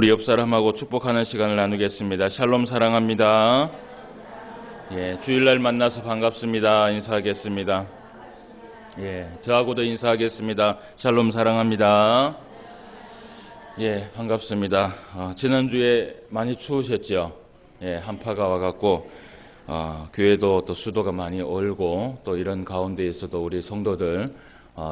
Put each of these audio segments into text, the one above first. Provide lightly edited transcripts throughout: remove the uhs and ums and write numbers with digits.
우리 옆 사람하고 축복하는 시간을 나누겠습니다. 샬롬 사랑합니다. 주일날 만나서 반갑습니다. 인사하겠습니다. 저하고도 인사하겠습니다. 샬롬 사랑합니다. 반갑습니다. 지난주에 많이 추우셨죠? 한파가 와갖고 교회도 또 수도가 많이 얼고 또 이런 가운데에서도 우리 성도들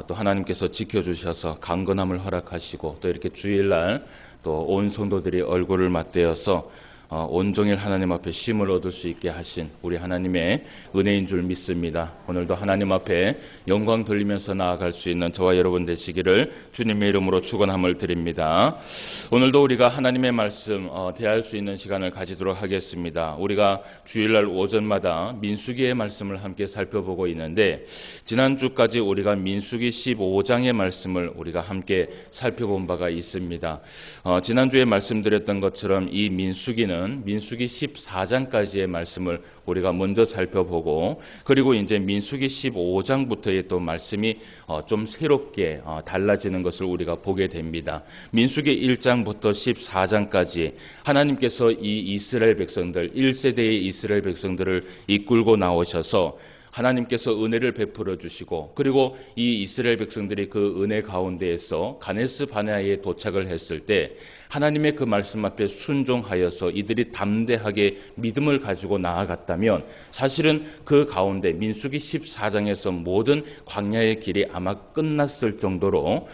또 하나님께서 지켜주셔서 강건함을 허락하시고 또 이렇게 주일날 또 온 성도들이 얼굴을 맞대어서 온종일 하나님 앞에 쉼을 얻을 수 있게 하신 우리 하나님의 은혜인 줄 믿습니다. 오늘도 하나님 앞에 영광 돌리면서 나아갈 수 있는 저와 여러분 되시기를 주님의 이름으로 축원함을 드립니다. 오늘도 우리가 하나님의 말씀 대할 수 있는 시간을 가지도록 하겠습니다. 우리가 주일날 오전마다 민수기의 말씀을 함께 살펴보고 있는데 지난주까지 우리가 민수기 15장의 말씀을 우리가 함께 살펴본 바가 있습니다. 지난주에 말씀드렸던 것처럼 이 민수기는 민수기 14장까지의 말씀을 우리가 먼저 살펴보고 그리고 이제 민수기 15장부터의 또 말씀이 좀 새롭게 달라지는 것을 우리가 보게 됩니다. 민수기 1장부터 14장까지 하나님께서 이 이스라엘 백성들 1세대의 이스라엘 백성들을 이끌고 나오셔서 하나님께서 은혜를 베풀어 주시고 그리고 이 이스라엘 백성들이 그 은혜 가운데에서 가네스 바네아에 도착을 했을 때 하나님의 그 말씀 앞에 순종하여서 이들이 담대하게 믿음을 가지고 나아갔다면 사실은 그 가운데 민수기 14장에서 모든 광야의 길이 아마 끝났을 정도로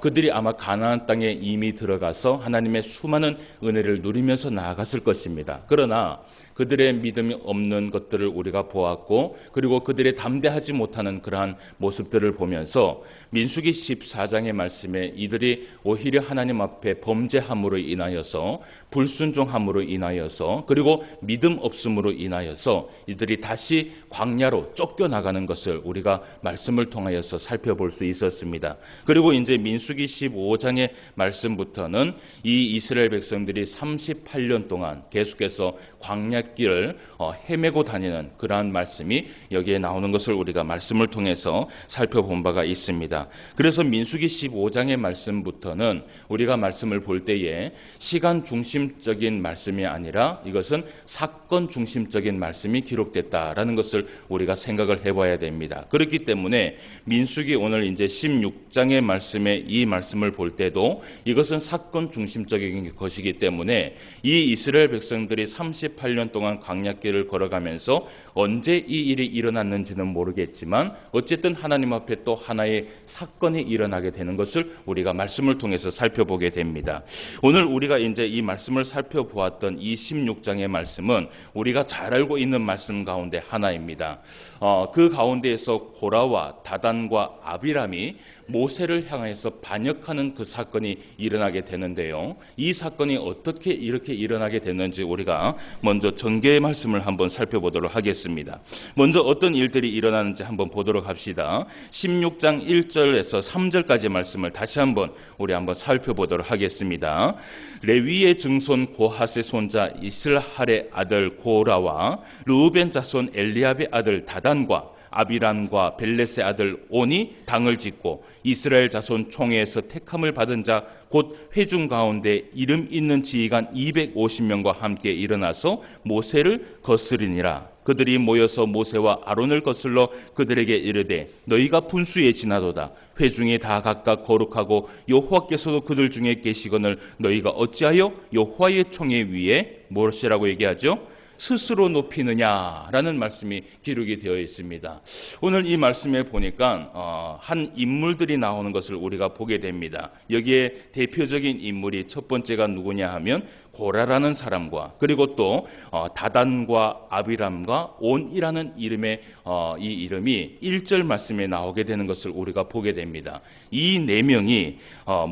그들이 아마 가나안 땅에 이미 들어가서 하나님의 수많은 은혜를 누리면서 나아갔을 것입니다. 그러나 그들의 믿음이 없는 것들을 우리가 보았고 그리고 그들의 담대하지 못하는 그러한 모습들을 보면서 민수기 14장의 말씀에 이들이 오히려 하나님 앞에 범죄함으로 인하여서 불순종함으로 인하여서 그리고 믿음 없음으로 인하여서 이들이 다시 광야로 쫓겨나가는 것을 우리가 말씀을 통하여서 살펴볼 수 있었습니다. 그리고 이제 민수기 15장의 말씀부터는 이 이스라엘 백성들이 38년 동안 계속해서 광야길을 헤매고 다니는 그러한 말씀이 여기에 나오는 것을 우리가 말씀을 통해서 살펴본 바가 있습니다. 그래서 민수기 15장의 말씀부터는 우리가 말씀을 볼 때에 시간 중심적인 말씀이 아니라 이것은 사건 중심적인 말씀이 기록됐다라는 것을 우리가 생각을 해봐야 됩니다. 그렇기 때문에 민수기 오늘 이제 16장의 말씀에 이 말씀을 볼 때도 이것은 사건 중심적인 것이기 때문에 이 이스라엘 백성들이 38년 동안 광야길을 걸어가면서 언제 이 일이 일어났는지는 모르겠지만 어쨌든 하나님 앞에 또 하나의 사건이 일어나게 되는 것을 우리가 말씀을 통해서 살펴보게 됩니다. 오늘 우리가 이제 이 말씀을 살펴보았던 이 16장의 말씀은 우리가 잘 알고 있는 말씀 가운데 하나입니다. 그 가운데에서 고라와 다단과 아비람이 모세를 향해서 반역하는 그 사건이 일어나게 되는데요. 이 사건이 어떻게 이렇게 일어나게 됐는지 우리가 먼저 전개의 말씀을 한번 살펴보도록 하겠습니다. 먼저 어떤 일들이 일어나는지 한번 보도록 합시다. 16장 1절에서 3절까지 말씀을 다시 한번 우리 한번 살펴보도록 하겠습니다. 레위의 증손 고핫의 손자 이슬할의 아들 고라와 르우벤 자손 엘리압의 아들 다단과 아비람과 벨렛의 아들 온이 당을 짓고 이스라엘 자손 총회에서 택함을 받은 자 곧 회중 가운데 이름 있는 지휘관 250명과 함께 일어나서 모세를 거스리니라. 그들이 모여서 모세와 아론을 거슬러 그들에게 이르되 너희가 분수에 지나도다. 회중이 다 각각 거룩하고 여호와께서도 그들 중에 계시거늘 너희가 어찌하여 여호와의 총회 위에 무엇이라고 얘기하죠? 스스로 높이느냐라는 말씀이 기록이 되어 있습니다. 오늘 이 말씀에 보니까 한 인물들이 나오는 것을 우리가 보게 됩니다. 여기에 대표적인 인물이 첫 번째가 누구냐 하면 고라라는 사람과 그리고 또 다단과 아비람과 온이라는 이름의 이 이름이 1절 말씀에 나오게 되는 것을 우리가 보게 됩니다. 이 네 명이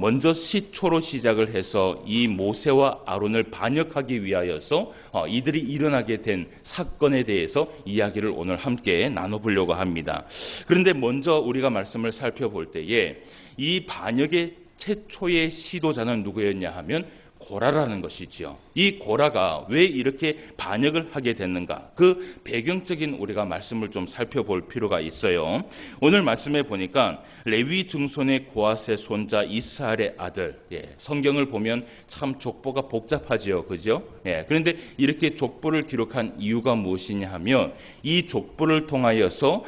먼저 시초로 시작을 해서 이 모세와 아론을 반역하기 위하여서 이들이 일어나게 된 사건에 대해서 이야기를 오늘 함께 나눠보려고 합니다. 그런데 먼저 우리가 말씀을 살펴볼 때에 이 반역의 최초의 시도자는 누구였냐 하면 고라라는 것이지요. 이 고라가 왜 이렇게 반역을 하게 됐는가? 그 배경적인 우리가 말씀을 좀 살펴볼 필요가 있어요. 오늘 말씀에 보니까 레위 증손의 고핫의 손자 이스라엘의 아들. 성경을 보면 참 족보가 복잡하지요, 그죠? 그런데 이렇게 족보를 기록한 이유가 무엇이냐 하면 이 족보를 통하여서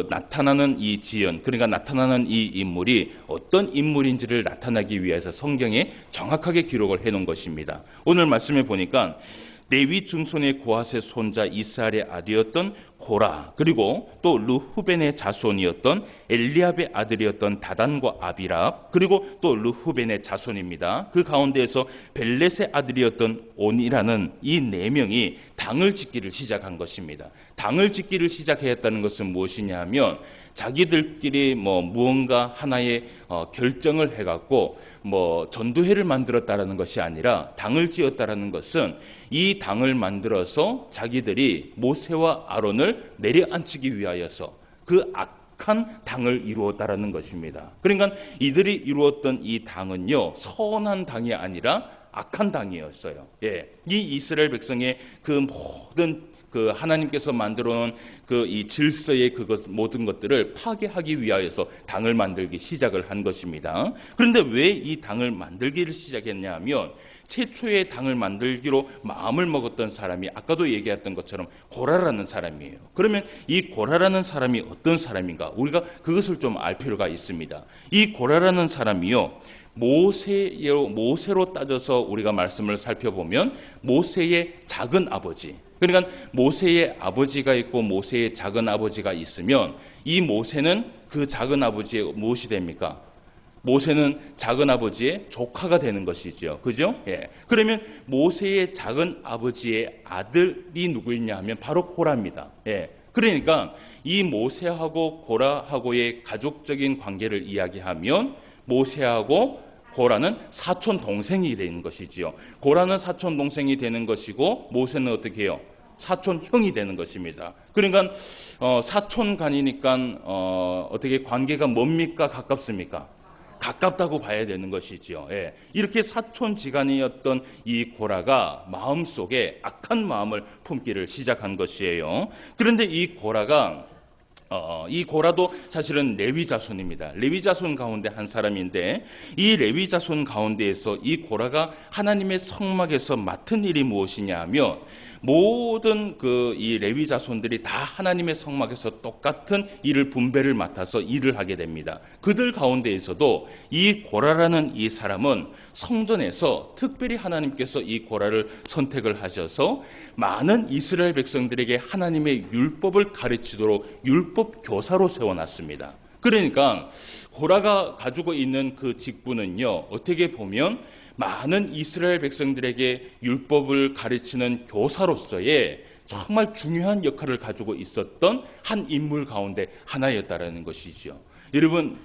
나타나는 이 지연, 그러니까 나타나는 이 인물이 어떤 인물인지를 나타나기 위해서 성경에 정확하게 기록을 해놓은 것입니다. 오늘 말씀에 보니까 레위 증손의 고핫의 손자 이스라엘의 아들이었던 고라, 그리고 또 르후벤의 자손이었던 엘리압의 아들이었던 다단과 아비랍, 그리고 또 르후벤의 자손입니다. 그 가운데에서 벨렛의 아들이었던 온이라는 이 네 명이 당을 짓기를 시작한 것입니다. 당을 짓기를 시작했다는 것은 무엇이냐 하면 자기들끼리 무언가 하나의 결정을 해갖고 전도회를 만들었다라는 것이 아니라 당을 지었다라는 것은 이 당을 만들어서 자기들이 모세와 아론을 내려앉히기 위하여서 그 악한 당을 이루었다라는 것입니다. 그러니까 이들이 이루었던 이 당은요, 선한 당이 아니라 악한 당이었어요. 이 이스라엘 백성의 그 모든 하나님께서 만들어 놓은 이 질서의 모든 것들을 파괴하기 위하여서 당을 만들기 시작을 한 것입니다. 그런데 왜 이 당을 만들기를 시작했냐 하면 최초의 당을 만들기로 마음을 먹었던 사람이 아까도 얘기했던 것처럼 고라라는 사람이에요. 그러면 이 고라라는 사람이 어떤 사람인가? 우리가 그것을 좀 알 필요가 있습니다. 이 고라라는 사람이요, 모세로 따져서 우리가 말씀을 살펴보면 모세의 작은 아버지, 그러니까 모세의 아버지가 있고 모세의 작은 아버지가 있으면 이 모세는 그 작은 아버지의 무엇이 됩니까? 모세는 작은 아버지의 조카가 되는 것이죠. 그죠? 그러면 모세의 작은 아버지의 아들이 누구였냐 하면 바로 고라입니다. 그러니까 이 모세하고 고라하고의 가족적인 관계를 이야기하면 모세하고 고라는 사촌 동생이 되는 것이지요. 고라는 사촌 동생이 되는 것이고 모세는 어떻게 해요? 사촌 형이 되는 것입니다. 그러니까 사촌간이니까 어떻게 관계가 뭡니까? 가깝습니까? 가깝다고 봐야 되는 것이지요. 이렇게 사촌지간이었던 이 고라가 마음속에 악한 마음을 품기를 시작한 것이에요. 그런데 이 고라도 사실은 레위 자손입니다. 레위 자손 가운데 한 사람인데 이 레위 자손 가운데에서 이 고라가 하나님의 성막에서 맡은 일이 무엇이냐 하면 모든 이 레위 자손들이 다 하나님의 성막에서 똑같은 일을 분배를 맡아서 일을 하게 됩니다. 그들 가운데에서도 이 고라라는 이 사람은 성전에서 특별히 하나님께서 이 고라를 선택을 하셔서 많은 이스라엘 백성들에게 하나님의 율법을 가르치도록 율법 교사로 세워놨습니다. 그러니까 고라가 가지고 있는 그 직분은요, 어떻게 보면 많은 이스라엘 백성들에게 율법을 가르치는 교사로서의 정말 중요한 역할을 가지고 있었던 한 인물 가운데 하나였다라는 것이죠. 여러분,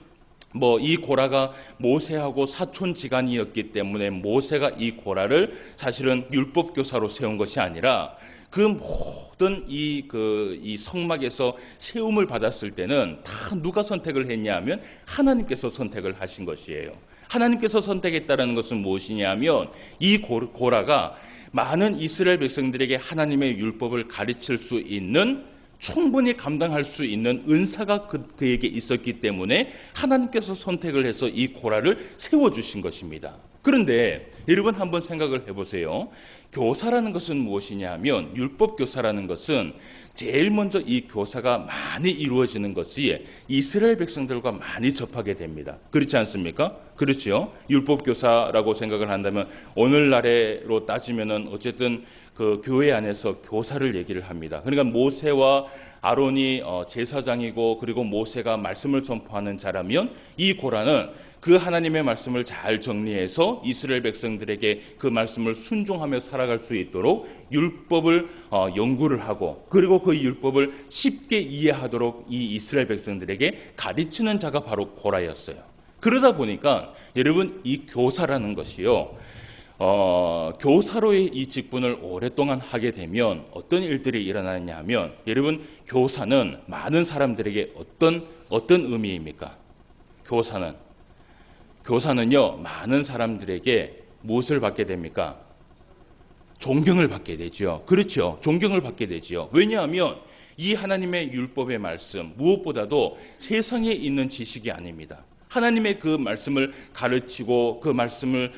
이 고라가 모세하고 사촌지간이었기 때문에 모세가 이 고라를 사실은 율법 교사로 세운 것이 아니라 그 모든 이 성막에서 세움을 받았을 때는 다 누가 선택을 했냐 하면 하나님께서 선택을 하신 것이에요. 하나님께서 선택했다는 것은 무엇이냐 하면 이 고라가 많은 이스라엘 백성들에게 하나님의 율법을 가르칠 수 있는, 충분히 감당할 수 있는 은사가 그에게 있었기 때문에 하나님께서 선택을 해서 이 고라를 세워주신 것입니다. 그런데 여러분 한번 생각을 해보세요. 교사라는 것은 무엇이냐 하면, 율법 교사라는 것은 제일 먼저 이 교사가 많이 이루어지는 것이 이스라엘 백성들과 많이 접하게 됩니다. 그렇지 않습니까? 그렇죠. 율법 교사라고 생각을 한다면 오늘날로 따지면은 어쨌든 그 교회 안에서 교사를 얘기를 합니다. 그러니까 모세와 아론이 제사장이고, 그리고 모세가 말씀을 선포하는 자라면 이 고라는 그 하나님의 말씀을 잘 정리해서 이스라엘 백성들에게 그 말씀을 순종하며 살아갈 수 있도록 율법을 연구를 하고, 그리고 그 율법을 쉽게 이해하도록 이 이스라엘 백성들에게 가르치는 자가 바로 고라였어요. 그러다 보니까 여러분, 이 교사라는 것이요, 교사로의 이 직분을 오랫동안 하게 되면 어떤 일들이 일어나냐 하면, 여러분, 교사는 많은 사람들에게 어떤 의미입니까? 교사는요, 많은 사람들에게 무엇을 받게 됩니까? 존경을 받게 되죠. 그렇죠. 존경을 받게 되죠. 왜냐하면 이 하나님의 율법의 말씀, 무엇보다도 세상에 있는 지식이 아닙니다. 하나님의 그 말씀을 가르치고 그 말씀을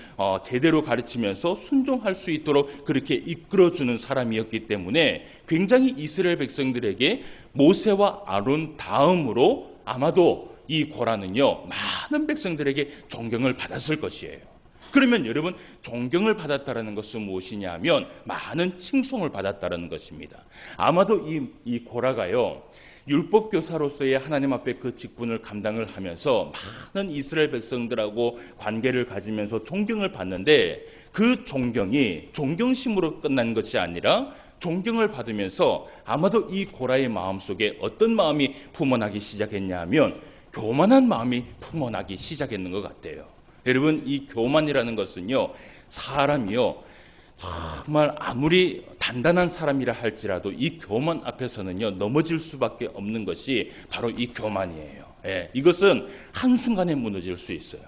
제대로 가르치면서 순종할 수 있도록 그렇게 이끌어주는 사람이었기 때문에 굉장히 이스라엘 백성들에게 모세와 아론 다음으로 아마도 이 고라는요, 많은 백성들에게 존경을 받았을 것이에요. 그러면 여러분, 존경을 받았다는 것은 무엇이냐 하면 많은 칭송을 받았다는 것입니다. 아마도 이 고라가요, 율법교사로서의 하나님 앞에 그 직분을 감당을 하면서 많은 이스라엘 백성들하고 관계를 가지면서 존경을 받는데, 그 존경이 존경심으로 끝난 것이 아니라 존경을 받으면서 아마도 이 고라의 마음속에 어떤 마음이 품어나기 시작했냐 하면 교만한 마음이 품어나기 시작했는 것 같아요. 여러분, 이 교만이라는 것은요, 사람이요, 정말 아무리 단단한 사람이라 할지라도 이 교만 앞에서는요, 넘어질 수밖에 없는 것이 바로 이 교만이에요. 예, 이것은 한순간에 무너질 수 있어요.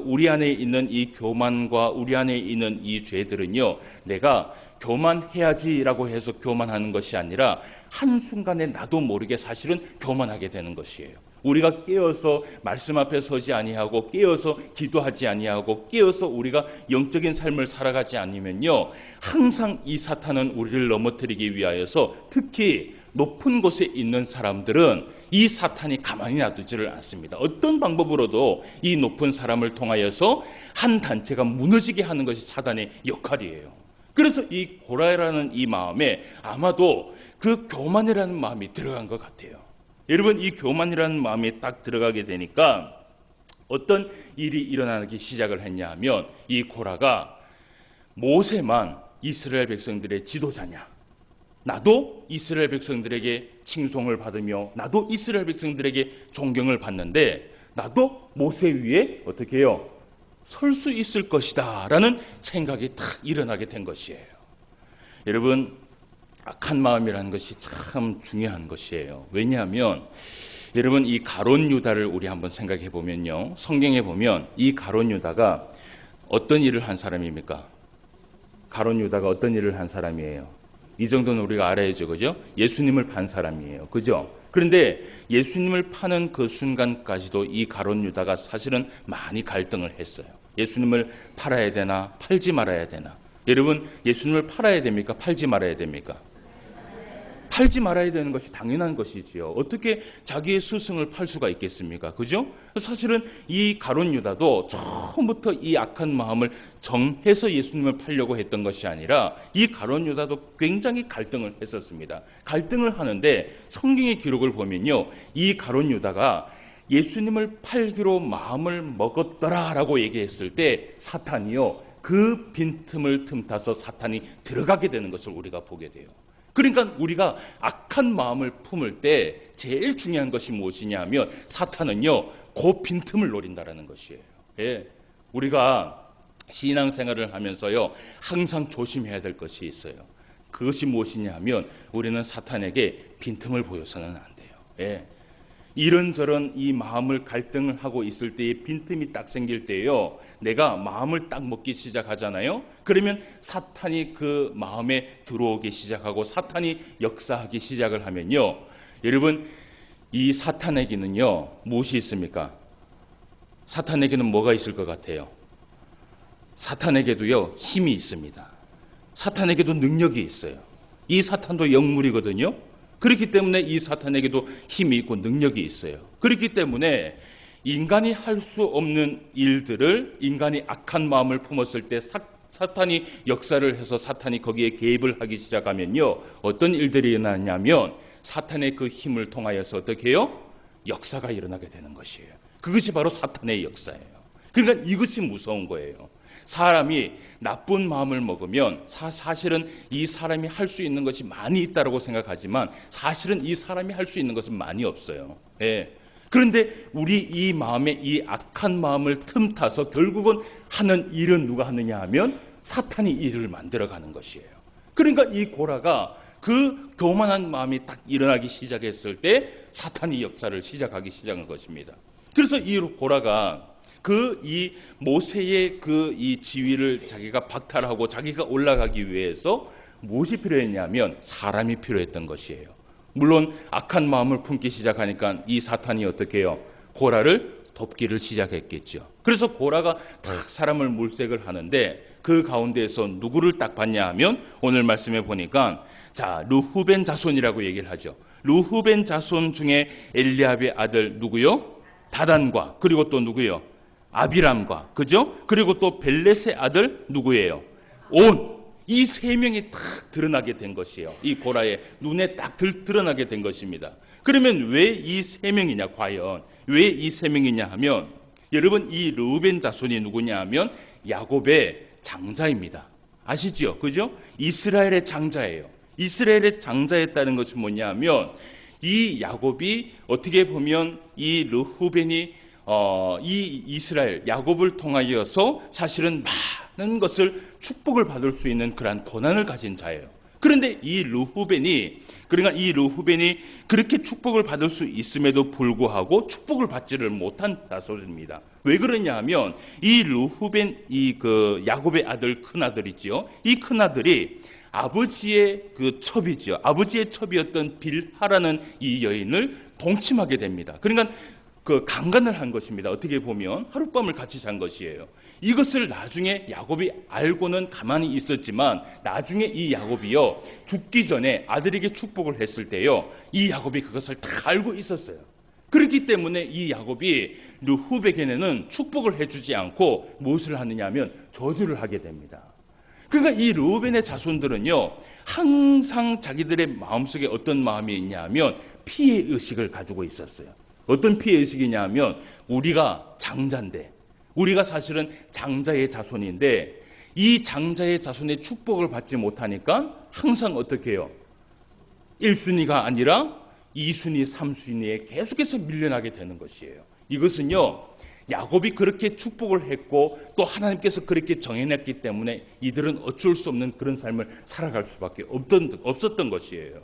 우리 안에 있는 이 교만과 우리 안에 있는 이 죄들은요, 내가 교만해야지라고 해서 교만하는 것이 아니라 한순간에 나도 모르게 사실은 교만하게 되는 것이에요. 우리가 깨어서 말씀 앞에 서지 아니하고 깨어서 기도하지 아니하고 깨어서 우리가 영적인 삶을 살아가지 않으면요, 항상 이 사탄은 우리를 넘어뜨리기 위하여서 특히 높은 곳에 있는 사람들은 이 사탄이 가만히 놔두지를 않습니다. 어떤 방법으로도 이 높은 사람을 통하여서 한 단체가 무너지게 하는 것이 사탄의 역할이에요. 그래서 이 고라라는 이 마음에 아마도 그 교만이라는 마음이 들어간 것 같아요. 여러분, 이 교만이라는 마음이 딱 들어가게 되니까 어떤 일이 일어나기 시작을 했냐 하면, 이 고라가 모세만 이스라엘 백성들의 지도자냐, 나도 이스라엘 백성들에게 칭송을 받으며 나도 이스라엘 백성들에게 존경을 받는데 나도 모세 위에 어떻게 해요? 설 수 있을 것이다 라는 생각이 탁 일어나게 된 것이에요. 여러분, 악한 마음이라는 것이 참 중요한 것이에요. 왜냐하면 여러분, 이 가룟 유다를 우리 한번 생각해 보면요, 성경에 보면 이 가룟 유다가 어떤 일을 한 사람입니까? 가룟 유다가 어떤 일을 한 사람이에요? 이 정도는 우리가 알아야죠, 그죠? 예수님을 판 사람이에요, 그죠? 그런데 예수님을 파는 그 순간까지도 이 가룟 유다가 사실은 많이 갈등을 했어요. 예수님을 팔아야 되나 팔지 말아야 되나? 여러분, 예수님을 팔아야 됩니까? 팔지 말아야 됩니까? 팔지 말아야 되는 것이 당연한 것이지요. 어떻게 자기의 스승을 팔 수가 있겠습니까? 그죠? 사실은 이 가룟 유다도 처음부터 이 악한 마음을 정해서 예수님을 팔려고 했던 것이 아니라 이 가룟 유다도 굉장히 갈등을 했었습니다. 갈등을 하는데 성경의 기록을 보면요, 이 가룟 유다가 예수님을 팔기로 마음을 먹었더라라고 얘기했을 때 사탄이요, 그 빈틈을 틈타서 사탄이 들어가게 되는 것을 우리가 보게 돼요. 그러니까 우리가 악한 마음을 품을 때 제일 중요한 것이 무엇이냐 하면 사탄은요, 그 빈틈을 노린다라는 것이에요. 예. 우리가 신앙생활을 하면서요, 항상 조심해야 될 것이 있어요. 그것이 무엇이냐 하면 우리는 사탄에게 빈틈을 보여서는 안 돼요. 예. 이런저런 이 마음을 갈등을 하고 있을 때에 빈틈이 딱 생길 때요, 내가 마음을 딱 먹기 시작하잖아요. 그러면 사탄이 그 마음에 들어오기 시작하고 사탄이 역사하기 시작을 하면요, 여러분, 이 사탄에게는요 무엇이 있습니까? 사탄에게는 뭐가 있을 것 같아요? 사탄에게도요 힘이 있습니다. 사탄에게도 능력이 있어요. 이 사탄도 영물이거든요. 그렇기 때문에 이 사탄에게도 힘이 있고 능력이 있어요. 그렇기 때문에 인간이 할 수 없는 일들을 인간이 악한 마음을 품었을 때 사탄이 역사를 해서 사탄이 거기에 개입을 하기 시작하면요, 어떤 일들이 일어나냐면 사탄의 그 힘을 통하여서 어떻게 해요? 역사가 일어나게 되는 것이에요. 그것이 바로 사탄의 역사예요. 그러니까 이것이 무서운 거예요. 사람이 나쁜 마음을 먹으면 사실은 이 사람이 할 수 있는 것이 많이 있다고 생각하지만 사실은 이 사람이 할 수 있는 것은 많이 없어요. 예. 그런데 우리 이 마음에 이 악한 마음을 틈타서 결국은 하는 일은 누가 하느냐 하면 사탄이 일을 만들어가는 것이에요. 그러니까 이 고라가 그 교만한 마음이 딱 일어나기 시작했을 때 사탄이 역사를 시작하기 시작한 것입니다. 그래서 이 고라가 이 모세의 이 지위를 자기가 박탈하고 자기가 올라가기 위해서 무엇이 필요했냐면 사람이 필요했던 것이에요. 물론 악한 마음을 품기 시작하니까 이 사탄이 어떻게 해요? 고라를 돕기를 시작했겠죠. 그래서 고라가 딱 사람을 물색을 하는데 그 가운데에서 누구를 딱 봤냐 하면 오늘 말씀에 보니까 자, 르후벤 자손이라고 얘기를 하죠. 르후벤 자손 중에 엘리압의 아들 누구요? 다단과 그리고 또 누구요? 아비람과, 그죠? 그리고 또 벨렛의 아들 누구예요? 온. 이 세 명이 딱 드러나게 된 것이에요. 이 고라의 눈에 딱 드러나게 된 것입니다. 그러면 왜 이 세 명이냐? 과연 왜 이 세 명이냐 하면 여러분 이 르우벤 자손이 누구냐 하면 야곱의 장자입니다. 아시죠? 그죠? 이스라엘의 장자예요. 이스라엘의 장자였다는 것이 뭐냐 하면 이 야곱이 어떻게 보면 이 르후벤이 이 이스라엘 야곱을 통하여서 사실은 많은 것을 축복을 받을 수 있는 그러한 권한을 가진 자예요. 그런데 이 르후벤이 그렇게 축복을 받을 수 있음에도 불구하고 축복을 받지를 못한 자손입니다. 왜 그러냐 하면 이 르후벤 그 야곱의 아들 큰 아들이죠. 이 큰 아들이 아버지의 첩이죠. 아버지의 첩이었던 빌하라는 이 여인을 동침하게 됩니다. 그러니까 강간을 한 것입니다. 어떻게 보면 하룻밤을 같이 잔 것이에요. 이것을 나중에 야곱이 알고는 가만히 있었지만 나중에 이 야곱이요 죽기 전에 아들에게 축복을 했을 때요 이 야곱이 그것을 다 알고 있었어요. 그렇기 때문에 이 야곱이 르후벤에게는 축복을 해주지 않고 무엇을 하느냐 하면 저주를 하게 됩니다. 그러니까 이 르우벤의 자손들은요 항상 자기들의 마음속에 어떤 마음이 있냐 하면 피해 의식을 가지고 있었어요. 어떤 피해 의식이냐 하면 우리가 장자인데 우리가 사실은 장자의 자손인데 이 장자의 자손의 축복을 받지 못하니까 항상 어떻게 해요? 1순위가 아니라 2순위, 3순위에 계속해서 밀려나게 되는 것이에요. 이것은요 야곱이 그렇게 축복을 했고 또 하나님께서 그렇게 정해냈기 때문에 이들은 어쩔 수 없는 그런 삶을 살아갈 수밖에 없었던 것이에요.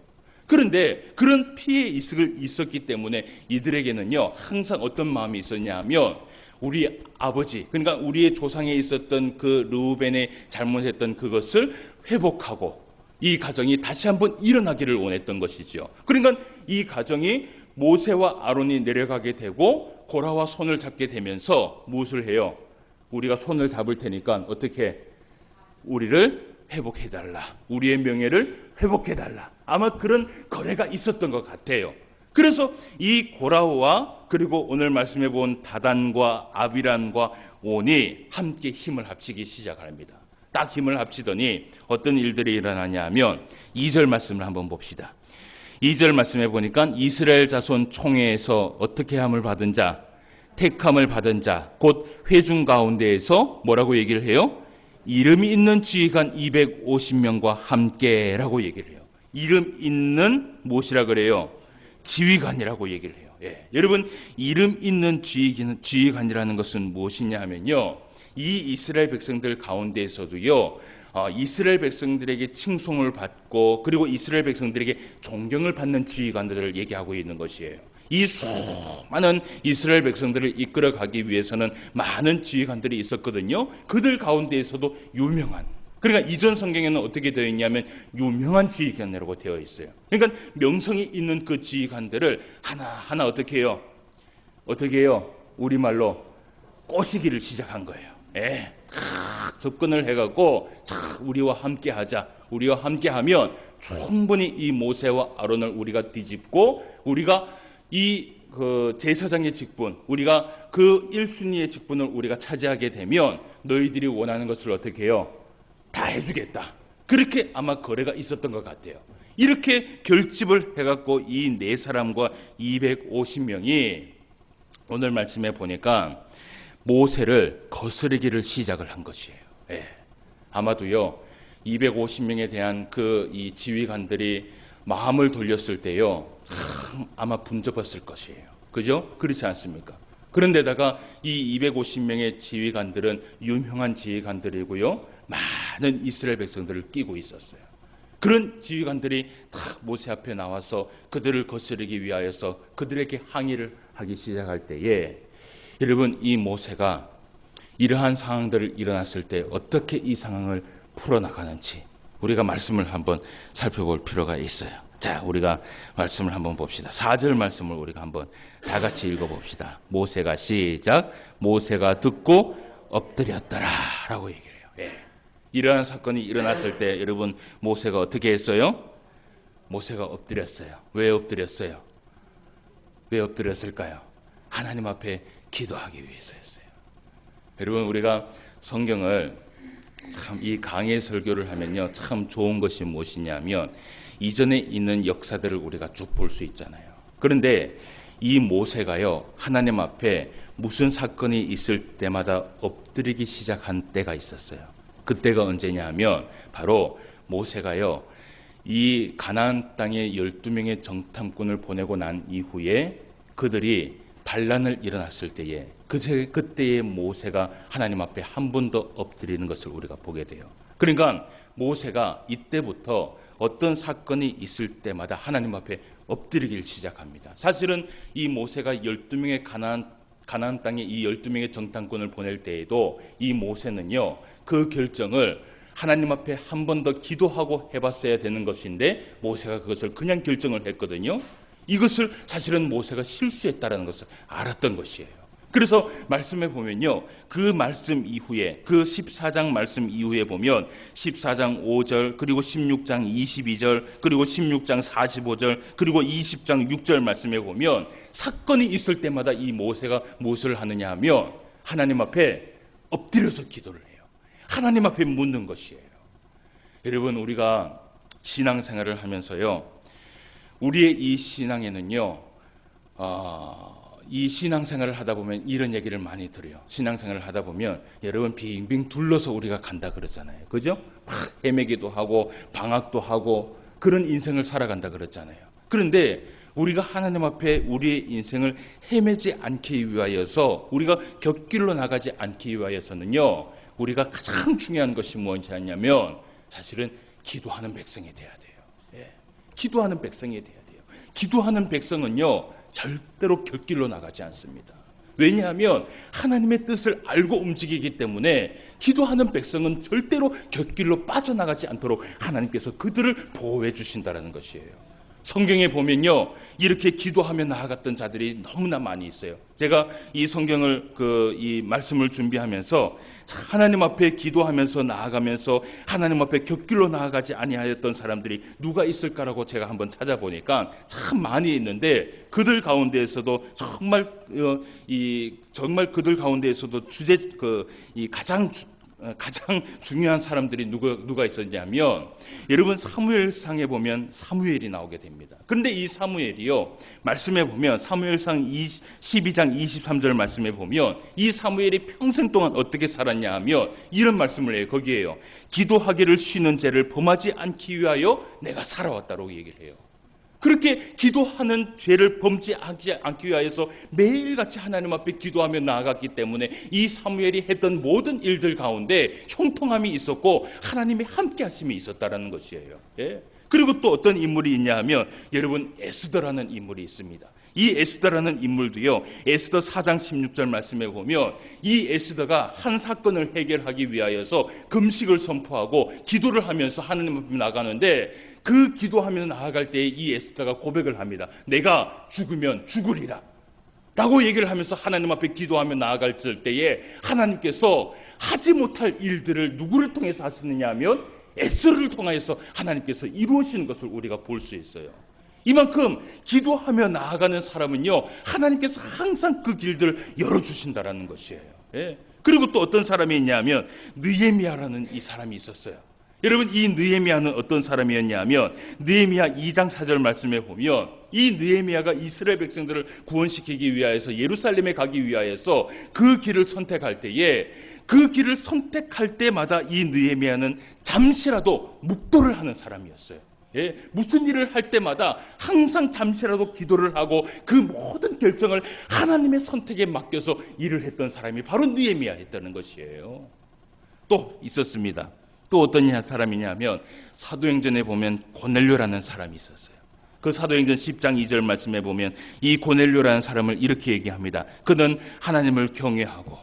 그런데 그런 피해 의식을 있었기 때문에 이들에게는요 항상 어떤 마음이 있었냐 하면 우리 아버지 그러니까 우리의 조상에 있었던 그 르우벤의 잘못했던 그것을 회복하고 이 가정이 다시 한번 일어나기를 원했던 것이죠. 그러니까 이 가정이 모세와 아론이 내려가게 되고 고라와 손을 잡게 되면서 무엇을 해요? 우리가 손을 잡을 테니까 어떻게 우리를 회복해달라. 우리의 명예를 회복해달라. 아마 그런 거래가 있었던 것 같아요. 그래서 이 고라와 그리고 오늘 말씀해 본 다단과 아비람과 온이 함께 힘을 합치기 시작합니다. 딱 힘을 합치더니 어떤 일들이 일어나냐 하면 2절 말씀을 한번 봅시다. 2절 말씀해 보니까 이스라엘 자손 총회에서 어떻게 함을 받은 자, 택함을 받은 자, 곧 회중 가운데에서 뭐라고 얘기를 해요? 이름이 있는 지휘관 250명과 함께라고 얘기를 해요. 이름 있는 무엇이라 그래요? 지휘관이라고 얘기를 해요. 예. 여러분 이름 있는 지휘관이라는 것은 무엇이냐 하면요. 이 이스라엘 백성들 가운데에서도요. 이스라엘 백성들에게 칭송을 받고 그리고 이스라엘 백성들에게 존경을 받는 지휘관들을 얘기하고 있는 것이에요. 이 수많은 이스라엘 백성들을 이끌어가기 위해서는 많은 지휘관들이 있었거든요. 그들 가운데에서도 유명한 그러니까 이전 성경에는 어떻게 되어 있냐면 유명한 지휘관이라고 되어 있어요. 그러니까 명성이 있는 그 지휘관들을 하나하나 어떻게 해요? 우리말로 꼬시기를 시작한 거예요. 예. 접근을 해갖고 우리와 함께 하자. 우리와 함께 하면 충분히 이 모세와 아론을 우리가 뒤집고 우리가 이 제사장의 직분, 우리가 그 1순위의 직분을 우리가 차지하게 되면 너희들이 원하는 것을 어떻게 해요? 다 해주겠다. 그렇게 아마 거래가 있었던 것 같아요. 이렇게 결집을 해갖고 이 네 사람과 250명이 오늘 말씀에 보니까 모세를 거스르기를 시작을 한 것이에요. 예. 아마도요 250명에 대한 이 지휘관들이 마음을 돌렸을 때요 아마 분접했을 것이에요. 그죠? 그렇지 않습니까? 그런데다가 이 250명의 지휘관들은 유명한 지휘관들이고요 많은 이스라엘 백성들을 끼고 있었어요. 그런 지휘관들이 다 모세 앞에 나와서 그들을 거스르기 위하여서 그들에게 항의를 하기 시작할 때에 여러분, 이 모세가 이러한 상황들을 일어났을 때 어떻게 이 상황을 풀어나가는지 우리가 말씀을 한번 살펴볼 필요가 있어요. 자, 우리가 말씀을 한번 봅시다. 4절 말씀을 우리가 한번 다 같이 읽어봅시다. 모세가 시작. 모세가 듣고 엎드렸더라 라고 얘기를 해요. 예. 이러한 사건이 일어났을 때 여러분, 모세가 어떻게 했어요? 모세가 엎드렸어요. 왜 엎드렸어요? 왜 엎드렸을까요? 하나님 앞에 기도하기 위해서였어요. 여러분, 우리가 성경을 참 이 강의 설교를 하면요, 참 좋은 것이 무엇이냐면 이전에 있는 역사들을 우리가 쭉 볼 수 있잖아요. 그런데 이 모세가요, 하나님 앞에 무슨 사건이 있을 때마다 엎드리기 시작한 때가 있었어요. 그때가 언제냐 하면 바로 모세가요, 이 가나안 땅에 12명의 정탐꾼을 보내고 난 이후에 그들이 반란을 일어났을 때에 그때의 모세가 하나님 앞에 한 번 더 엎드리는 것을 우리가 보게 돼요. 그러니까 모세가 이때부터 어떤 사건이 있을 때마다 하나님 앞에 엎드리기를 시작합니다. 사실은 이 모세가 12명의 가나안 땅에 이 12명의 정탐꾼을 보낼 때에도 이 모세는요, 그 결정을 하나님 앞에 한 번 더 기도하고 해봤어야 되는 것인데 모세가 그것을 그냥 결정을 했거든요. 이것을 사실은 모세가 실수했다는 것을 알았던 것이에요. 그래서 말씀에 보면요, 그 말씀 이후에, 그 14장 말씀 이후에 보면 14장 5절, 그리고 16장 22절, 그리고 16장 45절, 그리고 20장 6절 말씀에 보면 사건이 있을 때마다 이 모세가 무엇을 하느냐 하면 하나님 앞에 엎드려서 기도를 해요. 하나님 앞에 묻는 것이에요. 여러분, 우리가 신앙생활을 하면서요, 우리의 이 신앙에는요, 이 신앙생활을 하다 보면 이런 얘기를 많이 들어요. 신앙생활을 하다 보면 여러분, 빙빙 둘러서 우리가 간다 그러잖아요. 그죠? 막 헤매기도 하고 방학도 하고 그런 인생을 살아간다 그러잖아요. 그런데 우리가 하나님 앞에 우리의 인생을 헤매지 않기 위하여서, 우리가 곁길로 나가지 않기 위하여서는요, 우리가 가장 중요한 것이 무엇이냐면 사실은 기도하는 백성이 돼야 돼요. 예. 기도하는 백성이 돼야 돼요. 기도하는 백성은요, 절대로 곁길로 나가지 않습니다. 왜냐하면 하나님의 뜻을 알고 움직이기 때문에 기도하는 백성은 절대로 곁길로 빠져나가지 않도록 하나님께서 그들을 보호해 주신다는 것이에요. 성경에 보면요, 이렇게 기도하며 나아갔던 자들이 너무나 많이 있어요. 제가 이 성경을 이 말씀을 준비하면서 하나님 앞에 기도하면서 나아가면서 하나님 앞에 곁길로 나아가지 아니하였던 사람들이 누가 있을까라고 제가 한번 찾아보니까 참 많이 있는데, 그들 가운데에서도 정말 그들 가운데에서도 가장 중요한 사람들이 누가 있었냐면, 여러분, 사무엘상에 보면 사무엘이 나오게 됩니다. 그런데 이 사무엘이요, 말씀에 보면 사무엘상 12장 23절 말씀에 보면 이 사무엘이 평생 동안 어떻게 살았냐 하면 이런 말씀을 해요. 거기에요, 기도하기를 쉬는 죄를 범하지 않기 위하여 내가 살아왔다고 얘기를 해요. 그렇게 기도하는 죄를 범지 않기 위하여서 매일같이 하나님 앞에 기도하며 나아갔기 때문에 이 사무엘이 했던 모든 일들 가운데 형통함이 있었고 하나님의 함께 하심이 있었다는 것이에요. 예? 그리고 또 어떤 인물이 있냐 하면 여러분, 에스더라는 인물이 있습니다. 이 에스더라는 인물도요, 에스더 4장 16절 말씀에 보면 이 에스더가 한 사건을 해결하기 위하여서 금식을 선포하고 기도를 하면서 하나님 앞에 나가는데, 그 기도하며 나아갈 때에 이 에스더가 고백을 합니다. 내가 죽으면 죽으리라 라고 얘기를 하면서 하나님 앞에 기도하며 나아갈 때에 하나님께서 하지 못할 일들을 누구를 통해서 하시느냐 하면 에스더를 통하여서 하나님께서 이루시는 것을 우리가 볼 수 있어요. 이만큼 기도하며 나아가는 사람은요, 하나님께서 항상 그 길들을 열어주신다라는 것이에요. 예. 그리고 또 어떤 사람이 있냐면 느헤미야라는 이 사람이 있었어요. 여러분, 이 느헤미야는 어떤 사람이었냐면 느헤미야 2장 4절 말씀에 보면 이 느헤미야가 이스라엘 백성들을 구원시키기 위하여서 예루살렘에 가기 위하여서 그 길을 선택할 때에, 그 길을 선택할 때마다 이 느헤미야는 잠시라도 묵도를 하는 사람이었어요. 예, 무슨 일을 할 때마다 항상 잠시라도 기도를 하고 그 모든 결정을 하나님의 선택에 맡겨서 일을 했던 사람이 바로 느헤미야였다는 것이에요. 또 있었습니다. 또 어떤 사람이냐면 사도행전에 보면 고넬료라는 사람이 있었어요. 그 사도행전 10장 2절 말씀에 보면 이 고넬료라는 사람을 이렇게 얘기합니다. 그는 하나님을 경외하고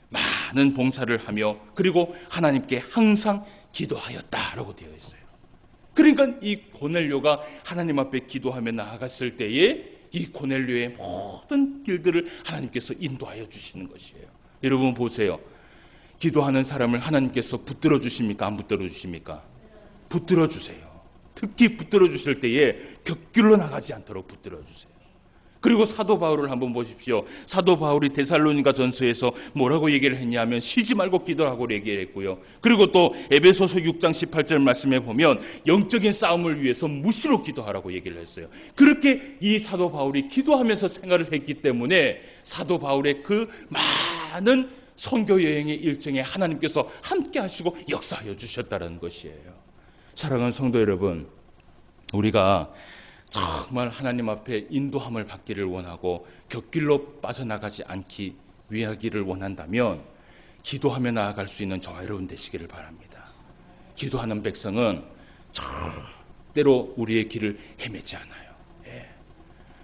많은 봉사를 하며 그리고 하나님께 항상 기도하였다라고 되어 있어요. 그러니까 이 고넬료가 하나님 앞에 기도하며 나아갔을 때에 이 고넬료의 모든 길들을 하나님께서 인도하여 주시는 것이에요. 여러분 보세요. 기도하는 사람을 하나님께서 붙들어 주십니까? 안 붙들어 주십니까? 붙들어 주세요. 특히 붙들어 주실 때에 곁길로 나가지 않도록 붙들어 주세요. 그리고 사도 바울을 한번 보십시오. 사도 바울이 데살로니가 전서에서 뭐라고 얘기를 했냐면 쉬지 말고 기도하고 얘기를 했고요. 그리고 또 에베소서 6장 18절 말씀에 보면 영적인 싸움을 위해서 무시로 기도하라고 얘기를 했어요. 그렇게 이 사도 바울이 기도하면서 생활을 했기 때문에 사도 바울의 그 많은 선교 여행의 일정에 하나님께서 함께 하시고 역사하여 주셨다는 것이에요. 사랑하는 성도 여러분, 우리가 정말 하나님 앞에 인도함을 받기를 원하고 곁길로 빠져나가지 않기 위하기를 원한다면 기도하며 나아갈 수 있는 저와 여러분 되시기를 바랍니다. 기도하는 백성은 절대로 우리의 길을 헤매지 않아요.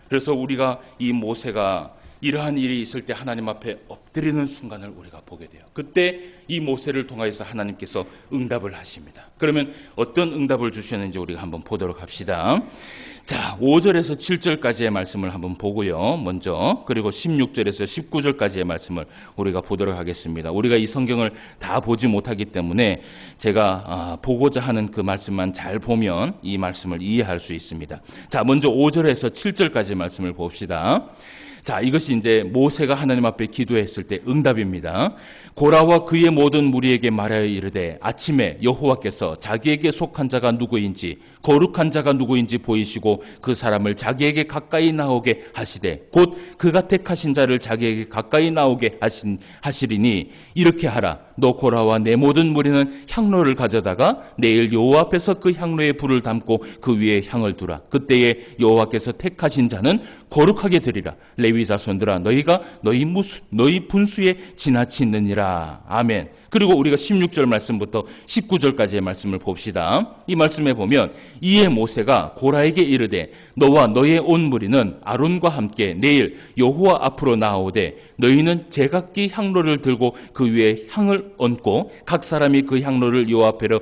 그래서 우리가 이 모세가 이러한 일이 있을 때 하나님 앞에 엎드리는 순간을 우리가 보게 돼요. 그때 이 모세를 통하여서 하나님께서 응답을 하십니다. 그러면 어떤 응답을 주셨는지 우리가 한번 보도록 합시다. 자, 5절에서 7절까지의 말씀을 한번 보고요. 먼저 그리고 16절에서 19절까지의 말씀을 우리가 보도록 하겠습니다. 우리가 이 성경을 다 보지 못하기 때문에 제가 보고자 하는 그 말씀만 잘 보면 이 말씀을 이해할 수 있습니다. 자, 먼저 5절에서 7절까지의 말씀을 봅시다. 자, 이것이 이제 모세가 하나님 앞에 기도했을 때 응답입니다. 고라와 그의 모든 무리에게 말하여 이르되 아침에 여호와께서 자기에게 속한 자가 누구인지 거룩한 자가 누구인지 보이시고 그 사람을 자기에게 가까이 나오게 하시되 곧 그가 택하신 자를 자기에게 가까이 나오게 하시리니 이렇게 하라. 너 고라와 내 모든 무리는 향로를 가져다가 내일 여호와 앞에서 그 향로에 불을 담고 그 위에 향을 두라. 그때에 여호와께서 택하신 자는 거룩하게 되리라. 레위 자손들아 너희가 너희 분수에 지나치느니라. 아멘. 그리고 우리가 16절 말씀부터 19절까지의 말씀을 봅시다. 이 말씀에 보면 이에 모세가 고라에게 이르되 너와 너의 온 무리는 아론과 함께 내일 여호와 앞으로 나아오되 너희는 제각기 향로를 들고 그 위에 향을 얹고 각 사람이 그 향로를 여호와 앞에로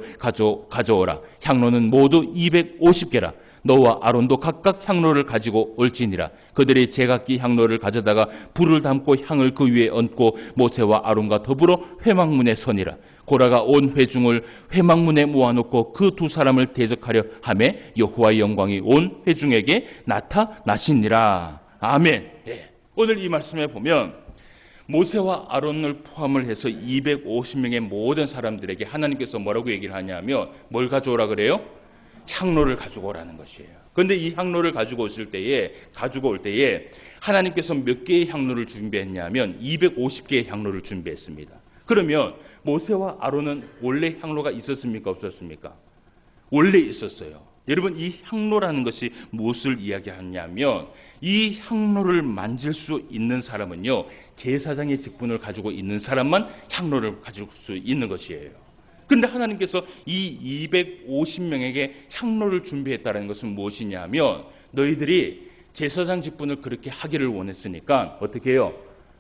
가져오라. 향로는 모두 250개라. 너와 아론도 각각 향로를 가지고 올지니라. 그들이 제각기 향로를 가져다가 불을 담고 향을 그 위에 얹고 모세와 아론과 더불어 회막문에 서니라. 고라가 온 회중을 회막문에 모아놓고 그 두 사람을 대적하려 하매 여호와의 영광이 온 회중에게 나타나시니라. 아멘. 네. 오늘 이 말씀에 보면 모세와 아론을 포함을 해서 250명의 모든 사람들에게 하나님께서 뭐라고 얘기를 하냐면 뭘 가져오라 그래요? 향로를 가지고 오라는 것이에요. 그런데 이 향로를 가지고 올 때에 하나님께서 몇 개의 향로를 준비했냐면 250개의 향로를 준비했습니다. 그러면 모세와 아론은 원래 향로가 있었습니까? 없었습니까? 원래 있었어요. 여러분 이 향로라는 것이 무엇을 이야기하냐면 이 향로를 만질 수 있는 사람은요 제사장의 직분을 가지고 있는 사람만 향로를 가질 수 있는 것이에요. 그런데 하나님께서 이 250명에게 향로를 준비했다는 것은 무엇이냐 하면 너희들이 제사장 직분을 그렇게 하기를 원했으니까 어떻게 해요?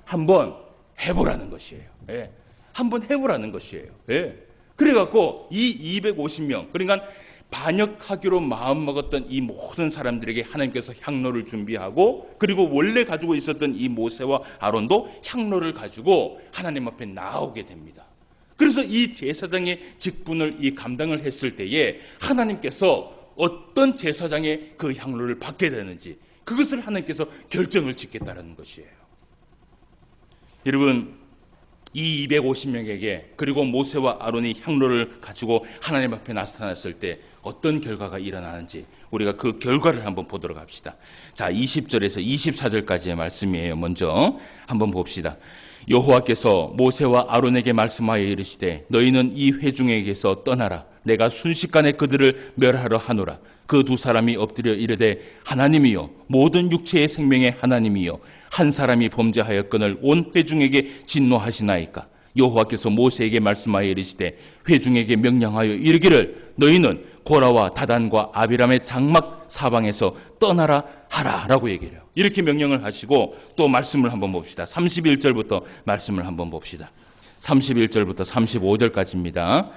한번 해보라는 것이에요. 예. 한번 해보라는 것이에요. 예. 그래갖고 이 250명 그러니까 반역하기로 마음먹었던 이 모든 사람들에게 하나님께서 향로를 준비하고 그리고 원래 가지고 있었던 이 모세와 아론도 향로를 가지고 하나님 앞에 나오게 됩니다. 그래서 이 제사장의 직분을 이 감당을 했을 때에 하나님께서 어떤 제사장의 그 향로를 받게 되는지 그것을 하나님께서 결정을 짓겠다는 것이에요. 여러분 이 250명에게 그리고 모세와 아론이 향로를 가지고 하나님 앞에 나타났을 때 어떤 결과가 일어나는지 우리가 그 결과를 한번 보도록 합시다. 자, 20절에서 24절까지의 말씀이에요. 먼저 한번 봅시다. 여호와께서 모세와 아론에게 말씀하여 이르시되 너희는 이 회중에게서 떠나라. 내가 순식간에 그들을 멸하러 하노라. 그 두 사람이 엎드려 이르되 하나님이여 모든 육체의 생명의 하나님이여 한 사람이 범죄하였거늘 온 회중에게 진노하시나이까. 여호와께서 모세에게 말씀하여 이르시되 회중에게 명령하여 이르기를 너희는 고라와 다단과 아비람의 장막 사방에서 떠나라 하라라고 얘기를 해요. 이렇게 명령을 하시고 또 말씀을 한번 봅시다. 31절부터 말씀을 한번 봅시다. 31절부터 35절까지입니다.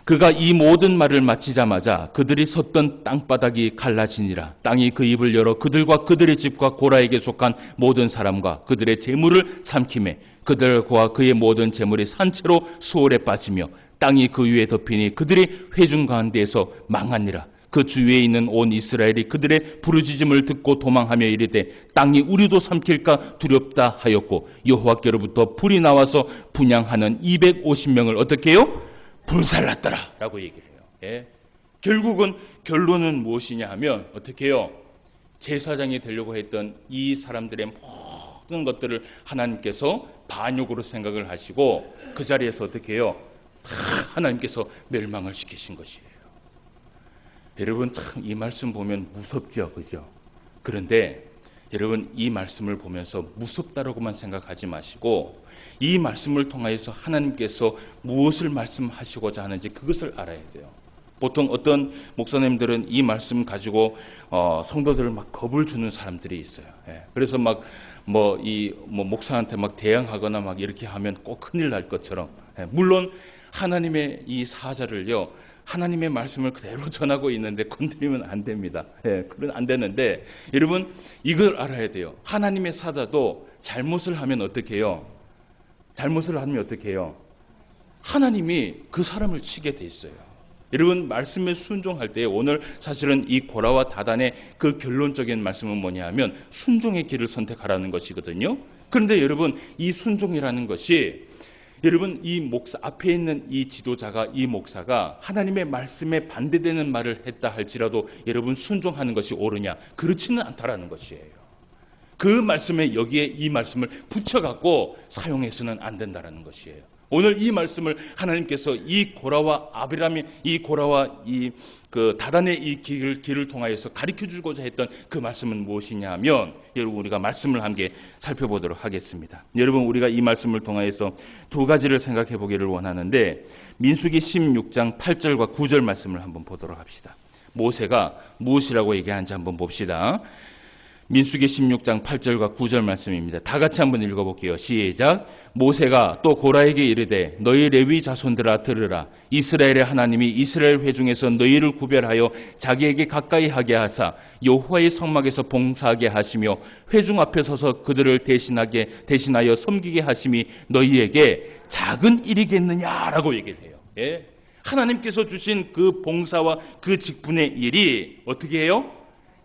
그가 이 모든 말을 마치자마자 그들이 섰던 땅바닥이 갈라지니라. 땅이 그 입을 열어 그들과 그들의 집과 고라에게 속한 모든 사람과 그들의 재물을 삼키매 그들과 그의 모든 재물이 산채로 수월에 빠지며 땅이 그 위에 덮이니 그들이 회중 가운데에서 망하니라. 그 주위에 있는 온 이스라엘이 그들의 부르짖음을 듣고 도망하며 이르되 땅이 우리도 삼킬까 두렵다 하였고 여호와께로부터 불이 나와서 분향하는 250명을 어떻게 해요? 불살랐더라 라고 얘기를 해요. 예. 결국은 결론은 무엇이냐 하면 어떻게 해요? 제사장이 되려고 했던 이 사람들의 모든 것들을 하나님께서 반역으로 생각을 하시고 그 자리에서 어떻게 해요? 다 하나님께서 멸망을 시키신 것이에요. 여러분 참 이 말씀 보면 무섭죠, 그죠? 그런데 여러분 이 말씀을 보면서 무섭다라고만 생각하지 마시고 이 말씀을 통하여서 하나님께서 무엇을 말씀하시고자 하는지 그것을 알아야 돼요. 보통 어떤 목사님들은 이 말씀 가지고 성도들을 막 겁을 주는 사람들이 있어요. 예. 그래서 막 목사한테 막 대항하거나 막 이렇게 하면 꼭 큰일 날 것처럼. 예. 물론 하나님의 이 사자를요. 하나님의 말씀을 그대로 전하고 있는데 건드리면 안 됩니다. 예, 그건 안 되는데 여러분 이걸 알아야 돼요. 하나님의 사자도 잘못을 하면 어떻게 해요? 잘못을 하면 어떻게 해요? 하나님이 그 사람을 치게 돼 있어요. 여러분 말씀에 순종할 때 오늘 사실은 이 고라와 다단의 그 결론적인 말씀은 뭐냐 하면 순종의 길을 선택하라는 것이거든요. 그런데 여러분 이 순종이라는 것이 여러분 이 목사 앞에 있는 이 지도자가 이 목사가 하나님의 말씀에 반대되는 말을 했다 할지라도 여러분 순종하는 것이 옳으냐? 그렇지는 않다라는 것이에요. 그 말씀에 여기에 이 말씀을 붙여갖고 사용해서는 안 된다라는 것이에요. 오늘 이 말씀을 하나님께서 이 고라와 아비람이 이 고라와 이 그 다단의 이 길을 통하여서 가르쳐 주고자 했던 그 말씀은 무엇이냐 하면 여러분 우리가 말씀을 함께 살펴보도록 하겠습니다. 여러분 우리가 이 말씀을 통하여서 두 가지를 생각해 보기를 원하는데 민수기 16장 8절과 9절 말씀을 한번 보도록 합시다. 모세가 무엇이라고 얘기하는지 한번 봅시다. 민수기 16장 8절과 9절 말씀입니다. 다 같이 한번 읽어볼게요. 시작. 모세가 또 고라에게 이르되 너희 레위 자손들아 들으라. 이스라엘의 하나님이 이스라엘 회중에서 너희를 구별하여 자기에게 가까이 하게 하사 여호와의 성막에서 봉사하게 하시며 회중 앞에 서서 그들을 대신하여 섬기게 하심이 너희에게 작은 일이겠느냐라고 얘기를 해요. 예? 하나님께서 주신 그 봉사와 그 직분의 일이 어떻게 해요?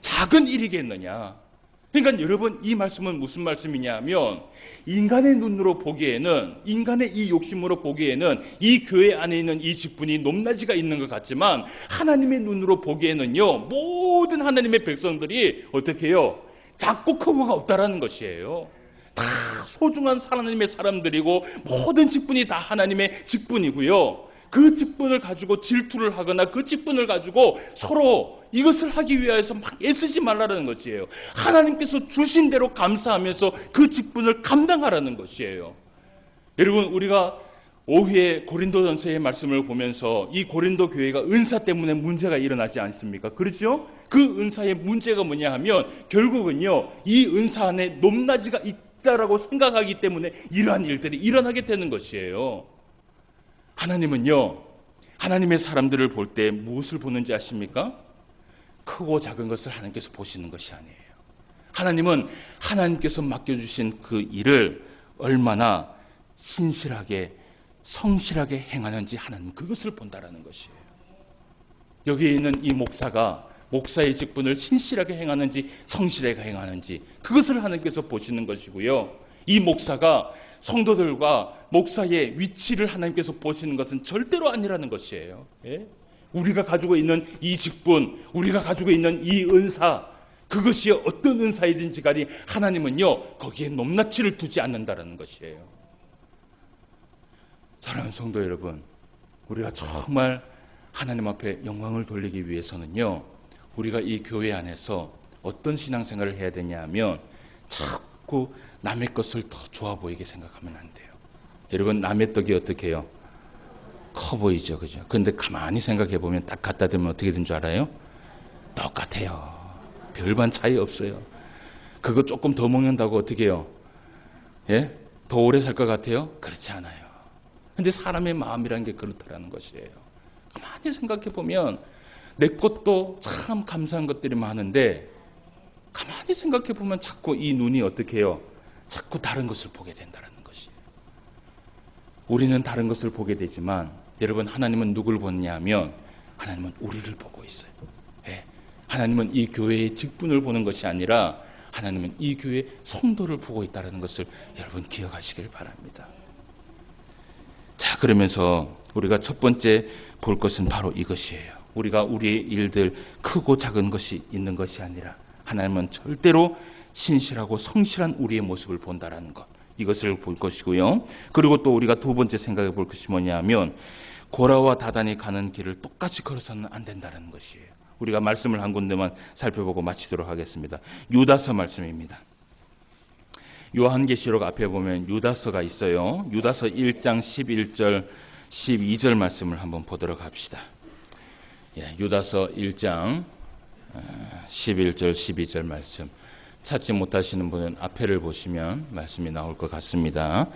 작은 일이겠느냐? 그러니까 여러분 이 말씀은 무슨 말씀이냐 하면 인간의 눈으로 보기에는 인간의 이 욕심으로 보기에는 이 교회 안에 있는 이 직분이 높낮이가 있는 것 같지만 하나님의 눈으로 보기에는요 모든 하나님의 백성들이 어떻게 해요? 작고 크고가 없다라는 것이에요. 다 소중한 하나님의 사람들이고 모든 직분이 다 하나님의 직분이고요. 그 직분을 가지고 질투를 하거나 그 직분을 가지고 서로 이것을 하기 위해서 막 애쓰지 말라는 것이에요. 하나님께서 주신 대로 감사하면서 그 직분을 감당하라는 것이에요. 여러분 우리가 5회 고린도전서의 말씀을 보면서 이 고린도 교회가 은사 때문에 문제가 일어나지 않습니까? 그렇죠? 그 은사의 문제가 뭐냐 하면 결국은요 이 은사 안에 높낮이가 있다라고 생각하기 때문에 이러한 일들이 일어나게 되는 것이에요. 하나님은요 하나님의 사람들을 볼 때 무엇을 보는지 아십니까? 크고 작은 것을 하나님께서 보시는 것이 아니에요. 하나님은 하나님께서 맡겨주신 그 일을 얼마나 신실하게 성실하게 행하는지 하나님 그것을 본다라는 것이에요. 여기에 있는 이 목사가 목사의 직분을 신실하게 행하는지 성실하게 행하는지 그것을 하나님께서 보시는 것이고요. 이 목사가 성도들과 목사의 위치를 하나님께서 보시는 것은 절대로 아니라는 것이에요. 예? 우리가 가지고 있는 이 직분, 우리가 가지고 있는 이 은사, 그것이 어떤 은사이든지 간에 하나님은요 거기에 높낮이를 두지 않는다는 것이에요. 사랑하는 성도 여러분, 우리가 정말 하나님 앞에 영광을 돌리기 위해서는요 우리가 이 교회 안에서 어떤 신앙생활을 해야 되냐 하면 자꾸 남의 것을 더 좋아 보이게 생각하면 안 돼요. 여러분, 남의 떡이 어떻게 해요? 커 보이죠, 그죠? 근데 가만히 생각해 보면 딱 갖다 대면 어떻게 된 줄 알아요? 똑같아요. 별반 차이 없어요. 그거 조금 더 먹는다고 어떻게 해요? 예? 더 오래 살 것 같아요? 그렇지 않아요. 근데 사람의 마음이라는 게 그렇다라는 것이에요. 가만히 생각해 보면 내 것도 참 감사한 것들이 많은데 가만히 생각해 보면 자꾸 이 눈이 어떻게 해요? 자꾸 다른 것을 보게 된다는 것이에요. 우리는 다른 것을 보게 되지만 여러분, 하나님은 누굴 보느냐면 하나님은 우리를 보고 있어요. 예. 하나님은 이 교회의 직분을 보는 것이 아니라 하나님은 이 교회의 성도를 보고 있다는 것을 여러분 기억하시길 바랍니다. 자, 그러면서 우리가 첫 번째 볼 것은 바로 이것이에요. 우리가 우리의 일들 크고 작은 것이 있는 것이 아니라 하나님은 절대로 신실하고 성실한 우리의 모습을 본다라는 것, 이것을 볼 것이고요. 그리고 또 우리가 두 번째 생각해 볼 것이 뭐냐면 고라와 다단이 가는 길을 똑같이 걸어서는 안 된다는 것이에요. 우리가 말씀을 한 군데만 살펴보고 마치도록 하겠습니다. 유다서 말씀입니다. 요한계시록 앞에 보면 유다서가 있어요. 유다서 1장 11절 12절 말씀을 한번 보도록 합시다. 예, 유다서 1장 11절 12절 말씀 찾지 못하시는 분은 앞에를 보시면 말씀이 나올 것 같습니다.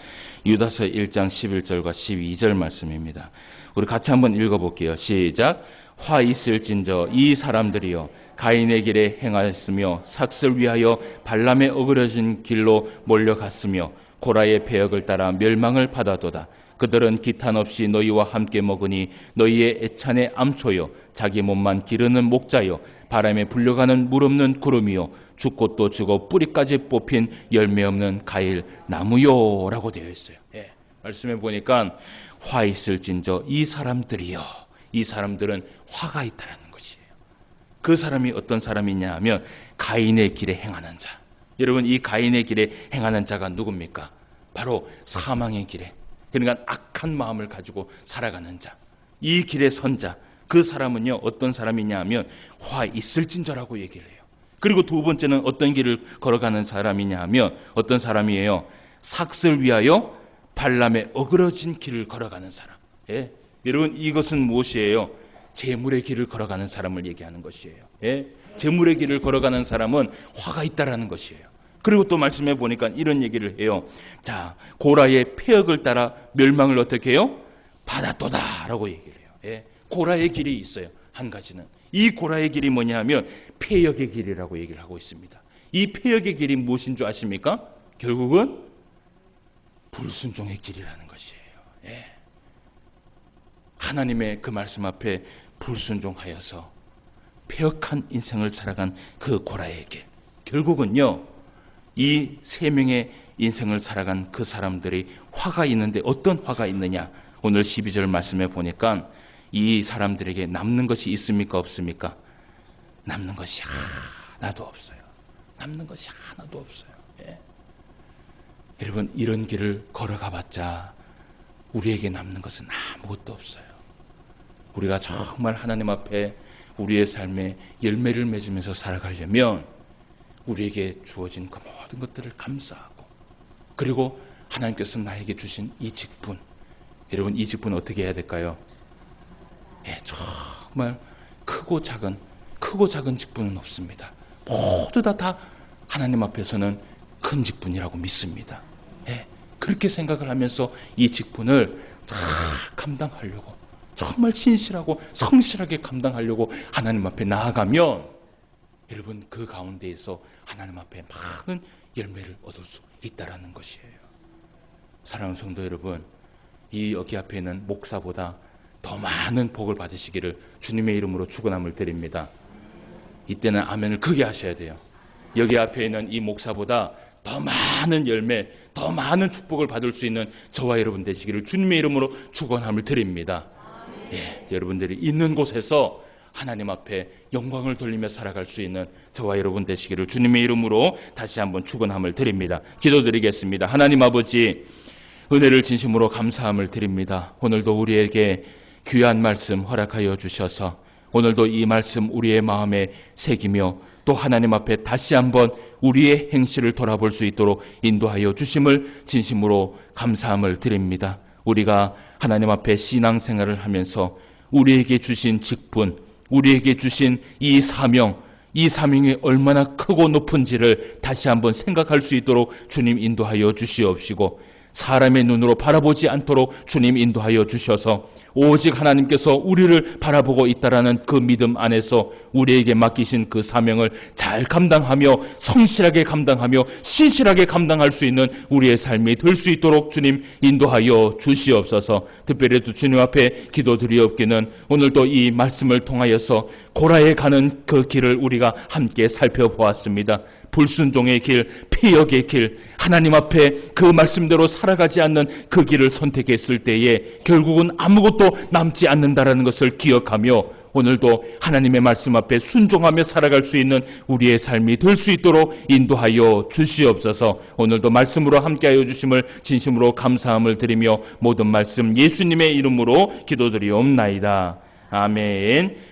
유다서 1장 11절과 12절 말씀입니다. 우리 같이 한번 읽어볼게요. 시작. 화 있을진저 이 사람들이여 가인의 길에 행하였으며 삭슬 위하여 발람에 어그러진 길로 몰려갔으며 고라의 패역을 따라 멸망을 받아도다. 그들은 기탄 없이 너희와 함께 먹으니 너희의 애찬의 암초요 자기 몸만 기르는 목자요 바람에 불려가는 물 없는 구름이요 죽고 또 죽어 뿌리까지 뽑힌 열매 없는 가일 나무요 라고 되어 있어요. 예, 말씀해 보니까 화 있을진저 이 사람들이요, 이 사람들은 화가 있다라는 것이에요. 그 사람이 어떤 사람이냐 하면 가인의 길에 행하는 자. 여러분, 이 가인의 길에 행하는 자가 누굽니까? 바로 사망의 길에, 그러니까 악한 마음을 가지고 살아가는 자, 이 길에 선 자, 그 사람은요 어떤 사람이냐 하면 화 있을진저라고 얘기를 해요. 그리고 두 번째는 어떤 길을 걸어가는 사람이냐 하면 어떤 사람이에요? 삭슬 위하여 발람에 어그러진 길을 걸어가는 사람. 예? 여러분, 이것은 무엇이에요? 재물의 길을 걸어가는 사람을 얘기하는 것이에요. 예? 재물의 길을 걸어가는 사람은 화가 있다라는 것이에요. 그리고 또 말씀해 보니까 이런 얘기를 해요. 자, 고라의 패역을 따라 멸망을 어떻게 해요? 받았도다 라고 얘기를 해요. 예? 고라의 길이 있어요. 한 가지는 이 고라의 길이 뭐냐면 패역의 길이라고 얘기를 하고 있습니다. 이 패역의 길이 무엇인 줄 아십니까? 결국은 불순종의 길이라는 것이에요. 예. 하나님의 그 말씀 앞에 불순종하여서 패역한 인생을 살아간 그 고라의 길, 결국은요 이 세 명의 인생을 살아간 그 사람들이 화가 있는데 어떤 화가 있느냐, 오늘 12절 말씀에 보니까 이 사람들에게 남는 것이 있습니까 없습니까? 남는 것이 하나도 없어요. 남는 것이 하나도 없어요. 예. 여러분, 이런 길을 걸어가 봤자 우리에게 남는 것은 아무것도 없어요. 우리가 정말 하나님 앞에 우리의 삶에 열매를 맺으면서 살아가려면 우리에게 주어진 그 모든 것들을 감사하고, 그리고 하나님께서 나에게 주신 이 직분, 여러분 이 직분 어떻게 해야 될까요? 예, 정말 크고 작은 직분은 없습니다. 모두 다 하나님 앞에서는 큰 직분이라고 믿습니다. 예, 그렇게 생각을 하면서 이 직분을 잘 감당하려고, 정말 신실하고 성실하게 감당하려고 하나님 앞에 나아가면 여러분 그 가운데에서 하나님 앞에 많은 열매를 얻을 수 있다라는 것이에요. 사랑하는 성도 여러분, 이 여기 앞에 있는 목사보다 더 많은 복을 받으시기를 주님의 이름으로 축원함을 드립니다. 이때는 아멘을 크게 하셔야 돼요. 여기 앞에 있는 이 목사보다 더 많은 열매, 더 많은 축복을 받을 수 있는 저와 여러분 되시기를 주님의 이름으로 축원함을 드립니다. 예, 여러분들이 있는 곳에서 하나님 앞에 영광을 돌리며 살아갈 수 있는 저와 여러분 되시기를 주님의 이름으로 다시 한번 축원함을 드립니다. 기도드리겠습니다. 하나님 아버지, 은혜를 진심으로 감사함을 드립니다. 오늘도 우리에게 귀한 말씀 허락하여 주셔서 오늘도 이 말씀 우리의 마음에 새기며 또 하나님 앞에 다시 한번 우리의 행실을 돌아볼 수 있도록 인도하여 주심을 진심으로 감사함을 드립니다. 우리가 하나님 앞에 신앙생활을 하면서 우리에게 주신 직분, 우리에게 주신 이 사명이 얼마나 크고 높은지를 다시 한번 생각할 수 있도록 주님 인도하여 주시옵시고, 사람의 눈으로 바라보지 않도록 주님 인도하여 주셔서 오직 하나님께서 우리를 바라보고 있다라는 그 믿음 안에서 우리에게 맡기신 그 사명을 잘 감당하며 성실하게 감당하며 신실하게 감당할 수 있는 우리의 삶이 될 수 있도록 주님 인도하여 주시옵소서. 특별히 또 주님 앞에 기도드리옵기는 오늘도 이 말씀을 통하여서 고라에 가는 그 길을 우리가 함께 살펴보았습니다. 불순종의 길, 피역의 길, 하나님 앞에 그 말씀대로 살아가지 않는 그 길을 선택했을 때에 결국은 아무것도 남지 않는다라는 것을 기억하며 오늘도 하나님의 말씀 앞에 순종하며 살아갈 수 있는 우리의 삶이 될 수 있도록 인도하여 주시옵소서. 오늘도 말씀으로 함께하여 주심을 진심으로 감사함을 드리며 모든 말씀 예수님의 이름으로 기도드리옵나이다. 아멘.